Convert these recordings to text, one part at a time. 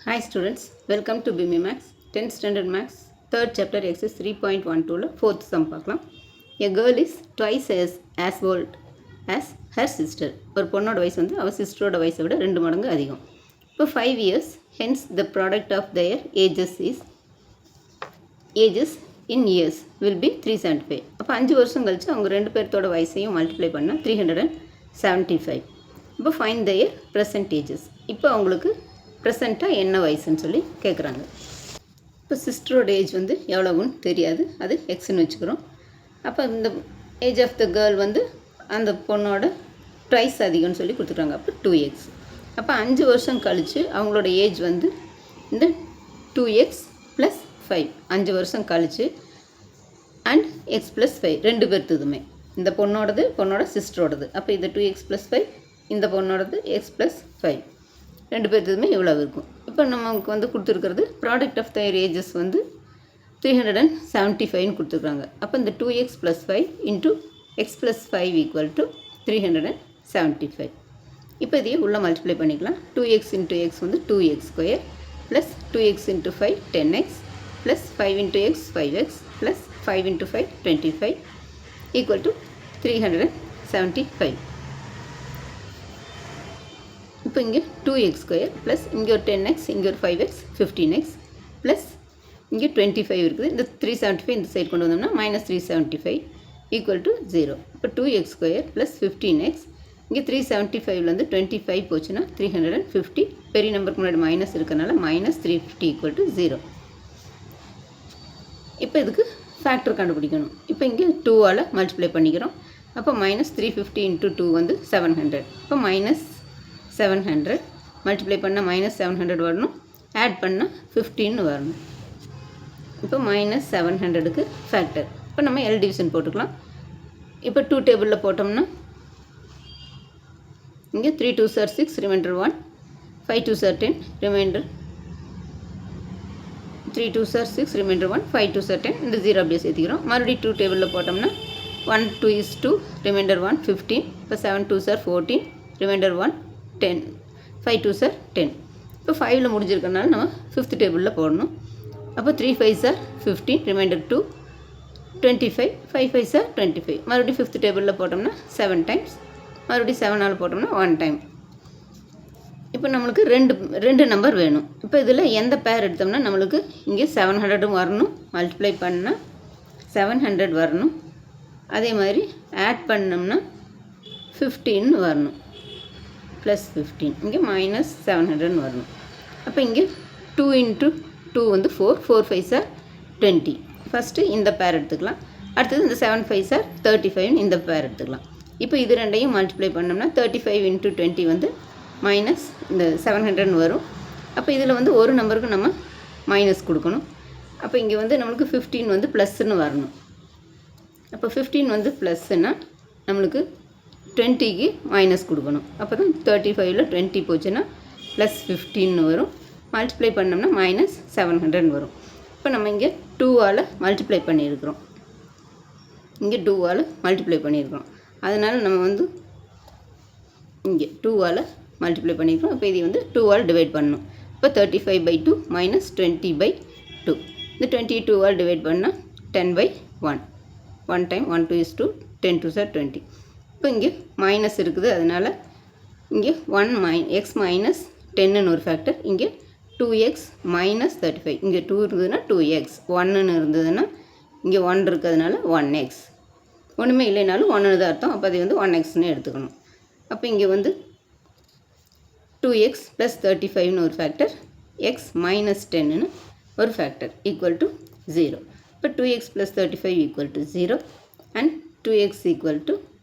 Hi students, welcome to BIMI Max 10th Standard Max 3rd chapter exercise 3.12 4th sum பார்க்கலாம். A girl is twice as old as her sister. ஒரு பொண்ணோட வயசு வந்து அவ சிஸ்டரோட வயசை விட 2 மடங்கு அதிகம். இப்போ 5 years, hence the product of their ages in years will be 375. அப்போ 5 வருஷம் கழிச்சு அவங்க 2 பேர்த்தோட வயசையும் மல்டிப்ளை பண்ணால் 375. இப்போ find their present ages. இப்போ அவங்களுக்கு ப்ரெசண்ட்டாக என்ன வயசுன்னு சொல்லி கேட்குறாங்க. இப்போ சிஸ்டரோட ஏஜ் வந்து எவ்வளோன்னு தெரியாது, அது எக்ஸ்ன்னு வச்சுக்கிறோம். அப்போ இந்த ஏஜ் ஆஃப் த கேர்ள் வந்து அந்த பொண்ணோட ப்ரைஸ் அதிகம்னு சொல்லி கொடுத்துருக்காங்க. அப்போ 2x. அப்போ 5 வருஷம் கழித்து அவங்களோட ஏஜ் வந்து இந்த 2x + 5 5 வருஷம் கழித்து அண்ட் x + 5 2 பேர்த்துதுமே இந்த பொண்ணோட சிஸ்டரோடது. அப்போ இது 2x + 5 இந்த பொண்ணோடது x + 5 2 பேர்த்துமே எவ்வளோ இருக்கும். இப்போ நமக்கு வந்து கொடுத்துருக்கிறது ப்ராடக்ட் ஆஃப் தயர் ஏஜஸ் வந்து 375ன்னு கொடுத்துருக்காங்க. அப்போ இந்த 2x + 5 × x + 5 = 375. இப்போ இதையே உள்ளே மல்டிப்ளை பண்ணிக்கலாம். 2x × x வந்து 2x² + 2x × 5 10x + 5 × x 5x + 5 × 5 25 = 375. இப்போ இங்கே 2x² ப்ளஸ் இங்கே ஒரு 10x இங்கே ஒரு 5x 15x ப்ளஸ் இங்கே 25 இருக்குது. இந்த 375 இந்த சைடு கொண்டு வந்தோம்னா -375 = 0. இப்போ 2x² ப்ளஸ் 15x இங்கே 375லேருந்து 25 போச்சுன்னா 350. பெரிய நம்பருக்கு முன்னாடி மைனஸ் இருக்கனால -350 = 0. இப்போ இதுக்கு ஃபேக்டர் கண்டுபிடிக்கணும். இப்போ இங்கே 2ஆல் மல்டிப்ளை பண்ணிக்கிறோம். அப்போ -350 × 2 வந்து 700. இப்போ -700 மல்டிப்ளை பண்ணால் -700 வரணும், ஆட் பண்ணால் 15 வரணும். இப்போ -700க்கு ஃபேக்டர். இப்போ நம்ம எல் டிவிஷன் போட்டுக்கலாம். இப்போ 2 டேபிளில் போட்டோம்னா இங்கே 3 2s are 6 reminder 1 5 2s are 10 reminder 3 2s are 6 reminder 1 5 2s are 10 இந்த 0 அப்படியே சேர்த்திக்கிறோம். மறுபடியும் 2 டேபிளில் போட்டோம்னா 1 2 is 2 ரிமைண்டர் 1 15. இப்போ 7 2s are 14 reminder 1 10 5 2s are 10. இப்போ 5ல் முடிஞ்சிருக்கனால நம்ம 5th டேபிளில் போடணும். அப்போ 3 5s are 15 reminder 2 25 5 5s are 25. மறுபடியும் 5th டேபிளில் போட்டோம்னா 7 டைம்ஸ் மறுபடியும் 7ஆல் போட்டோம்னா 1 டைம். இப்போ நம்மளுக்கு ரெண்டு நம்பர் வேணும். இப்போ இதில் எந்த பேர் எடுத்தோம்னா நம்மளுக்கு இங்கே 700 வரணும், மல்டிப்ளை பண்ணால் 700 வரணும். அதே மாதிரி ஆட் பண்ணோம்னா 15 வரணும் +15 இங்கே -700 வரணும். அப்போ இங்கே 2 × 2 வந்து 4 4 5s are 20. ஃபஸ்ட்டு இந்த பேர் எடுத்துக்கலாம். அடுத்தது இந்த 7 5s are 35 இந்த பேர் எடுத்துக்கலாம். இப்போ இது ரெண்டையும் மல்டிப்ளை பண்ணோம்னா 35 × 20 வந்து இந்த 700 வரும். அப்போ இதில் வந்து ஒரு நம்பருக்கு நம்ம மைனஸ் கொடுக்கணும். அப்போ இங்கே வந்து நம்மளுக்கு 15 வந்து ப்ளஸ்ன்னு வரணும். அப்போ 15 வந்து ப்ளஸ்ன்னா நம்மளுக்கு 20க்கு மைனஸ் கொடுக்கணும். அப்போ தான் 35ல் 20 போச்சுன்னா +15 வரும். மல்டிப்ளை பண்ணோம்னா -700 வரும். இப்போ நம்ம இங்கே 2ஆல் மல்டிப்ளை பண்ணியிருக்கிறோம். இங்கே 2ஆல் மல்டிப்ளை பண்ணியிருக்கிறோம். அதனால் நம்ம வந்து இங்கே 2ஆல் மல்டிப்ளை பண்ணியிருக்கிறோம். இப்போ இதை வந்து 2ஆல் டிவைட் பண்ணணும். இப்போ 35/2 -20/2. இந்த 22ஆல் டிவைட் பண்ணால் 10/1 1 டைம் 1 2 is 2 10 2s are 20. இப்போ இங்கே மைனஸ் இருக்குது, அதனால் இங்கே x -10ன்னு ஒரு ஃபேக்டர். இங்கே 2x - 35 இங்கே 2 இருந்ததுன்னா 2x 1ன்னு இருந்ததுன்னா இங்கே 1 இருக்கிறதுனால 1x ஒன்றுமே இல்லைனாலும் 1ன்னு தான் அர்த்தம். அப்போ அதை வந்து 1xன்னு எடுத்துக்கணும். அப்போ இங்கே வந்து 2x + 35ன்னு ஒரு ஃபேக்டர், x - 10ன்னு ஒரு ஃபேக்டர் = 0. இப்போ 2x + 35 = 0 அண்ட் 2x =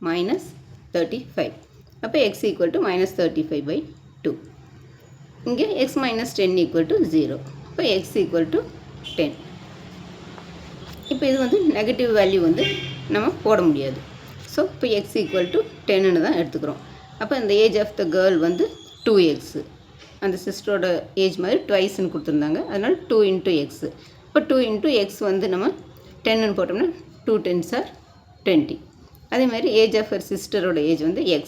-35. அப்போ x = -35/2. இங்கே x - 10 = 0. இப்போ x = 10. இப்போ இது வந்து நெகட்டிவ் வேல்யூ வந்து நம்ம போட முடியாது. ஸோ இப்போ x = 10ன்னு தான் எடுத்துக்கிறோம். அப்போ இந்த ஏஜ் ஆஃப் த கேர்ள் வந்து 2x. அந்த சிஸ்டரோட ஏஜ் மாதிரி ட்வைஸ்ன்னு கொடுத்துருந்தாங்க, அதனால் 2 × x. இப்போ 2 × x வந்து நம்ம 10ன்னு போட்டோம்னா 2 10s are 20. அதே மாதிரி ஏஜ் ஆஃப் ஹர் சிஸ்டரோட ஏஜ் வந்து x,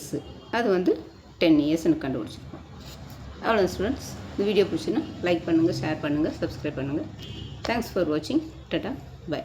அது வந்து 10 இயர்ஸ்ன்னு கண்டுபிடிச்சிருக்கோம். அவ்வளோ ஸ்டூடெண்ட்ஸ். இந்த வீடியோ பிடிச்சுன்னா லைக் பண்ணுங்கள், ஷேர் பண்ணுங்கள், சப்ஸ்கிரைப் பண்ணுங்கள். தேங்க்ஸ் ஃபார் வாட்சிங். டாடா, பை.